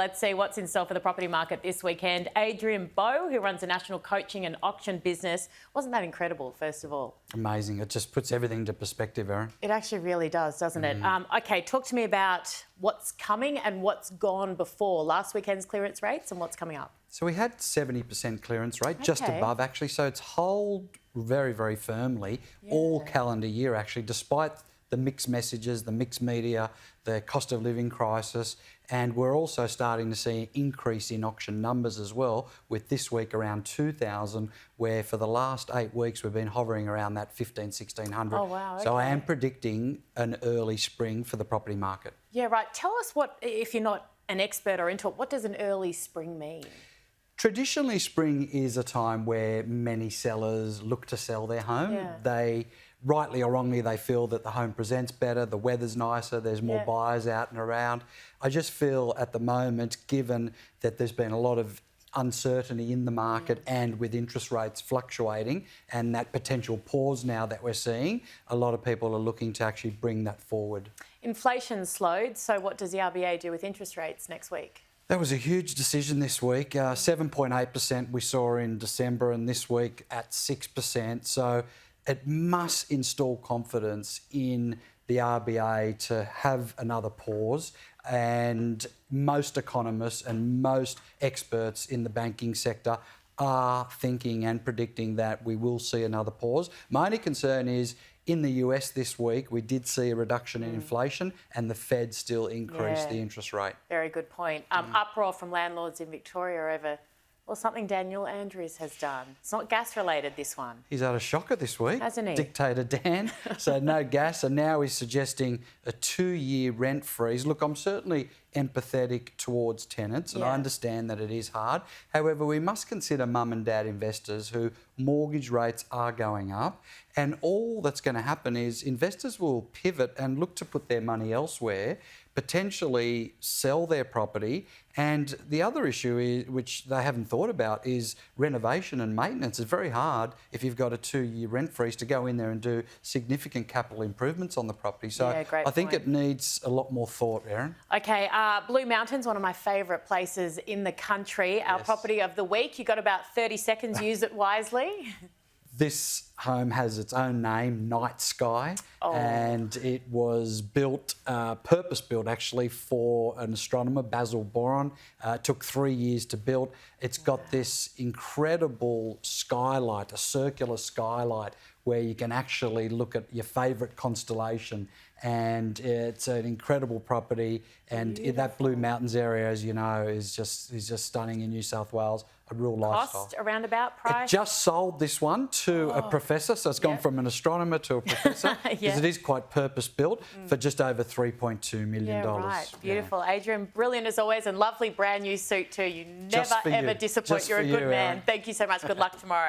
Let's see what's in store for the property market this weekend. Adrian Bo, who runs a national coaching and auction business. Wasn't that incredible, first of all? Amazing. It just puts everything into perspective, Erin. It actually really does, doesn't it? OK, talk to me about what's coming and what's gone before last weekend's clearance rates and what's coming up. So we had 70% clearance rate, just above actually. So it's held very, very firmly all calendar year actually, despite the mixed messages, the mixed media, the cost of living crisis. And we're also starting to see an increase in auction numbers as well, with this week around 2,000, where for the last 8 weeks we've been hovering around that 1,500, 1,600. Oh, wow. Okay. So I am predicting an early spring for the property market. Yeah, right. Tell us what, if you're not an expert or into it, what does an early spring mean? Traditionally, spring is a time where many sellers look to sell their home. They, rightly or wrongly, they feel that the home presents better, the weather's nicer, there's more buyers out and around. I just feel at the moment, given that there's been a lot of uncertainty in the market and with interest rates fluctuating and that potential pause now that we're seeing, a lot of people are looking to actually bring that forward. Inflation's slowed, so what does the RBA do with interest rates next week? That was a huge decision this week. 7.8% we saw in December, and this week at 6%. So it must install confidence in the RBA to have another pause. And most economists and most experts in the banking sector are thinking and predicting that we will see another pause. My only concern is, in the US this week, we did see a reduction in inflation and the Fed still increased the interest rate. Very good point. Uproar from landlords in Victoria over, well, something Daniel Andrews has done. It's not gas related, this one. He's had a shocker this week. Hasn't he? Dictator Dan. So no gas, and now he's suggesting a 2-year rent freeze. Look, I'm certainly empathetic towards tenants, and I understand that it is hard. However, we must consider mum and dad investors who mortgage rates are going up, and all that's going to happen is investors will pivot and look to put their money elsewhere, potentially sell their property. And the other issue is, which they haven't thought about, is renovation and maintenance. It's very hard if you've got a 2-year rent freeze to go in there and do significant capital improvements on the property. So I think it needs a lot more thought, Erin. Okay, Blue Mountain's one of my favourite places in the country. Our property of the week. You've got about 30 seconds, use it wisely. This home has its own name, Night Sky, and it was built, purpose-built actually, for an astronomer, Basil Boron. It took 3 years to build. It's got this incredible skylight, a circular skylight, where you can actually look at your favourite constellation, and it's an incredible property. And that Blue Mountains area, as you know, is just stunning in New South Wales. A real lifestyle. Cost, around about price? It just sold this one to a professor, so it's gone from an astronomer to a professor, because it is quite purpose-built, for just over $3.2 million. Yeah, right. Beautiful. Adrian, brilliant as always, and lovely brand new suit too. You never, ever disappoint. You're a good man. Thank you so much. Good luck tomorrow.